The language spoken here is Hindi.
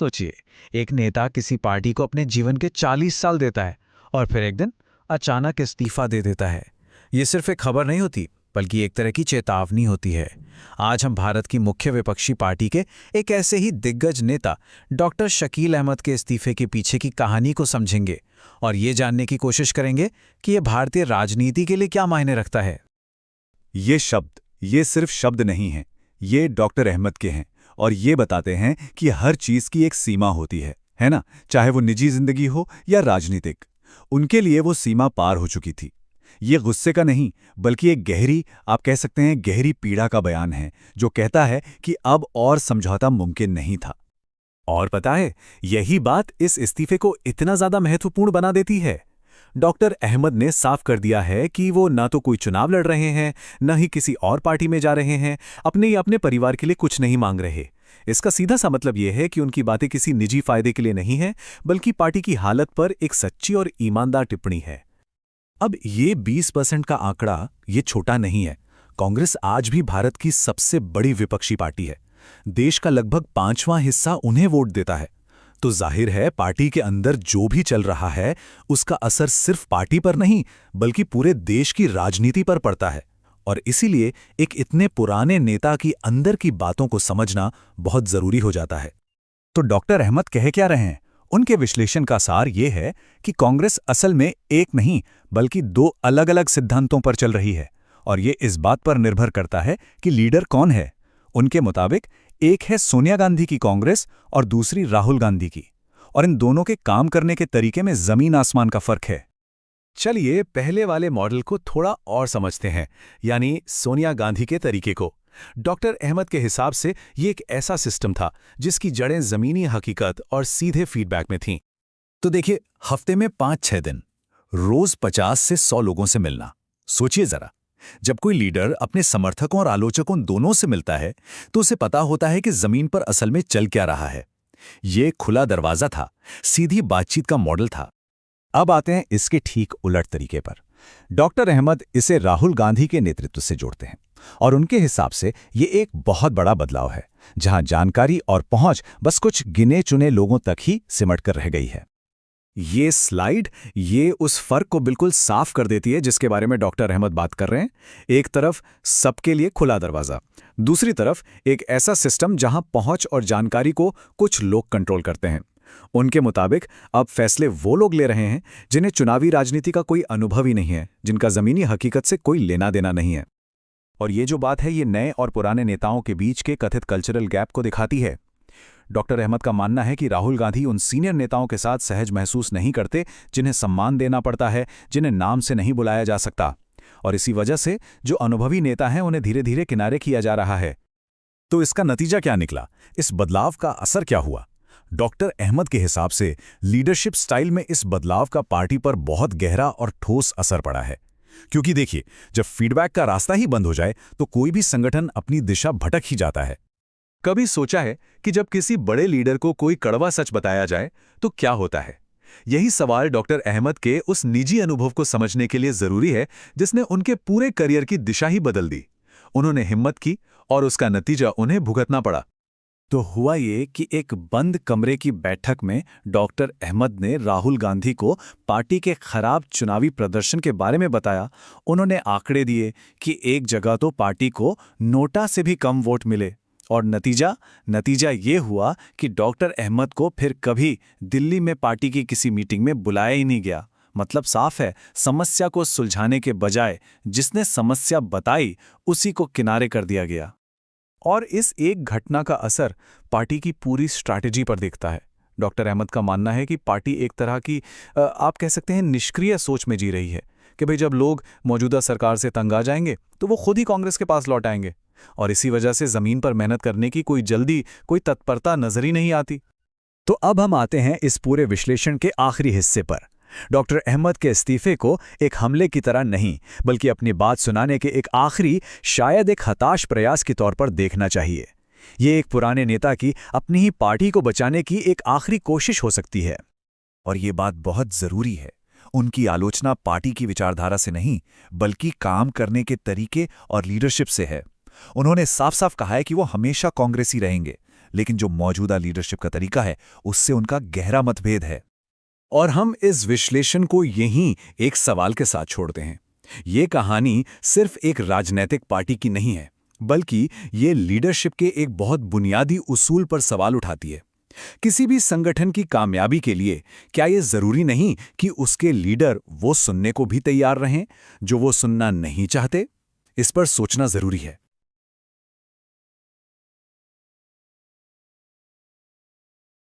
सोचिए, एक नेता किसी पार्टी को अपने जीवन के 40 साल देता है और फिर एक दिन अचानक इस्तीफा दे देता है। ये सिर्फ एक खबर नहीं होती, बल्कि एक तरह की चेतावनी होती है। आज हम भारत की मुख्य विपक्षी पार्टी के एक ऐसे ही दिग्गज नेता डॉक्टर शकील अहमद के इस्तीफे के पीछे की कहानी को समझेंगे और ये जानने की कोशिश करेंगे कि ये भारतीय राजनीति के लिए क्या मायने रखता है। ये सिर्फ शब्द नहीं हैं, ये डॉक्टर अहमद के हैं और ये बताते हैं कि हर चीज की एक सीमा होती है ना? चाहे वो निजी जिंदगी हो या राजनीतिक। उनके लिए वो सीमा पार हो चुकी थी। ये गुस्से का नहीं, बल्कि एक गहरी, आप कह सकते हैं गहरी पीड़ा का बयान है, जो कहता है कि अब और समझौता मुमकिन नहीं था। और पता है, यही बात इस इस्तीफे को इतना ज्यादा महत्वपूर्ण बना देती है। डॉक्टर अहमद ने साफ कर दिया है कि वो ना तो कोई चुनाव लड़ रहे हैं, न ही किसी और पार्टी में जा रहे हैं, अपने या अपने परिवार के लिए कुछ नहीं मांग रहे। इसका सीधा सा मतलब यह है कि उनकी बातें किसी निजी फायदे के लिए नहीं है, बल्कि पार्टी की हालत पर एक सच्ची और ईमानदार टिप्पणी है। अब ये 20% का आंकड़ा ये छोटा नहीं है। कांग्रेस आज भी भारत की सबसे बड़ी विपक्षी पार्टी है। देश का लगभग 5वां हिस्सा उन्हें वोट देता है। तो जाहिर है, पार्टी के अंदर जो भी चल रहा है उसका असर सिर्फ पार्टी पर नहीं, बल्कि पूरे देश की राजनीति पर पड़ता है। और इसीलिए एक इतने पुराने नेता की अंदर की बातों को समझना बहुत जरूरी हो जाता है। तो डॉक्टर अहमद कह क्या रहे हैं? उनके विश्लेषण का सार ये है कि कांग्रेस असल में एक नहीं, बल्कि दो अलग-अलग सिद्धांतों पर चल रही है, और ये इस बात पर निर्भर करता है कि लीडर कौन है। उनके मुताबिक एक है सोनिया गांधी की कांग्रेस और दूसरी राहुल गांधी की, और इन दोनों के काम करने के तरीके में जमीन आसमान का फर्क है। चलिए पहले वाले मॉडल को थोड़ा और समझते हैं, यानी सोनिया गांधी के तरीके को। डॉक्टर अहमद के हिसाब से ये एक ऐसा सिस्टम था जिसकी जड़ें जमीनी हकीकत और सीधे फीडबैक में थीं। तो देखिए, हफ्ते में 5-6 दिन, रोज 50 से 100 लोगों से मिलना। सोचिए जरा, जब कोई लीडर अपने समर्थकों और आलोचकों दोनों से मिलता है तो उसे पता होता है कि जमीन पर असल में चल क्या रहा है। ये खुला दरवाजा था, सीधी बातचीत का मॉडल था। अब आते हैं इसके ठीक उलट तरीके पर। डॉक्टर अहमद इसे राहुल गांधी के नेतृत्व से जोड़ते हैं, और उनके हिसाब से ये एक बहुत बड़ा बदलाव है, जहां जानकारी और पहुंच बस कुछ गिने चुने लोगों तक ही सिमट कर रह गई है। ये स्लाइड ये उस फर्क को बिल्कुल साफ कर देती है जिसके बारे में डॉक्टर अहमद बात कर रहे हैं। एक तरफ सबके लिए खुला दरवाजा, दूसरी तरफ एक ऐसा सिस्टम जहां पहुंच और जानकारी को कुछ लोग कंट्रोल करते हैं। उनके मुताबिक अब फैसले वो लोग ले रहे हैं जिन्हें चुनावी राजनीति का कोई अनुभव ही नहीं है, जिनका जमीनी हकीकत से कोई लेना देना नहीं है। और ये जो बात है, ये नए और पुराने नेताओं के बीच के कथित कल्चरल गैप को दिखाती है। डॉक्टर अहमद का मानना है कि राहुल गांधी उन सीनियर नेताओं के साथ सहज महसूस नहीं करते जिन्हें सम्मान देना पड़ता है, जिन्हें नाम से नहीं बुलाया जा सकता, और इसी वजह से जो अनुभवी नेता हैं उन्हें धीरे धीरे किनारे किया जा रहा है। तो इसका नतीजा क्या निकला? इस बदलाव का असर क्या हुआ? डॉक्टर अहमद के हिसाब से लीडरशिप स्टाइल में इस बदलाव का पार्टी पर बहुत गहरा और ठोस असर पड़ा है। क्योंकि देखिए, जब फीडबैक का रास्ता ही बंद हो जाए तो कोई भी संगठन अपनी दिशा भटक ही जाता है। कभी सोचा है कि जब किसी बड़े लीडर को कोई कड़वा सच बताया जाए तो क्या होता है? यही सवाल डॉक्टर अहमद के उस निजी अनुभव को समझने के लिए जरूरी है, जिसने उनके पूरे करियर की दिशा ही बदल दी। उन्होंने हिम्मत की और उसका नतीजा उन्हें भुगतना पड़ा। तो हुआ ये कि एक बंद कमरे की बैठक में डॉक्टर अहमद ने राहुल गांधी को पार्टी के खराब चुनावी प्रदर्शन के बारे में बताया। उन्होंने आंकड़े दिए कि एक जगह तो पार्टी को नोटा से भी कम वोट मिले, और नतीजा ये हुआ कि डॉक्टर अहमद को फिर कभी दिल्ली में पार्टी की किसी मीटिंग में बुलाया ही नहीं गया। मतलब साफ है, समस्या को सुलझाने के बजाय जिसने समस्या बताई उसी को किनारे कर दिया गया। और इस एक घटना का असर पार्टी की पूरी स्ट्रैटेजी पर दिखता है। डॉक्टर अहमद का मानना है कि पार्टी एक तरह की आप कह सकते हैं निष्क्रिय सोच में जी रही है कि भाई, जब लोग मौजूदा सरकार से तंग आ जाएंगे तो वो खुद ही कांग्रेस के पास लौट आएंगे, और इसी वजह से जमीन पर मेहनत करने की कोई तत्परता नजर ही नहीं आती। तो अब हम आते हैं इस पूरे विश्लेषण के आखिरी हिस्से पर। डॉक्टर अहमद के इस्तीफे को एक हमले की तरह नहीं, बल्कि अपनी बात सुनाने के एक आखिरी, शायद एक हताश प्रयास के तौर पर देखना चाहिए। ये एक पुराने नेता की अपनी ही पार्टी को बचाने की एक आखिरी कोशिश हो सकती है। और ये बात बहुत जरूरी है, उनकी आलोचना पार्टी की विचारधारा से नहीं, बल्कि काम करने के तरीके और लीडरशिप से है। उन्होंने साफ साफ कहा है कि वो हमेशा कांग्रेसी रहेंगे, लेकिन जो मौजूदा लीडरशिप का तरीका है उससे उनका गहरा मतभेद है। और हम इस विश्लेषण को यहीं एक सवाल के साथ छोड़ते हैं। ये कहानी सिर्फ एक राजनीतिक पार्टी की नहीं है, बल्कि ये लीडरशिप के एक बहुत बुनियादी उसूल पर सवाल उठाती है। किसी भी संगठन की कामयाबी के लिए क्या ये जरूरी नहीं कि उसके लीडर वो सुनने को भी तैयार रहें जो वो सुनना नहीं चाहते? इस पर सोचना जरूरी है।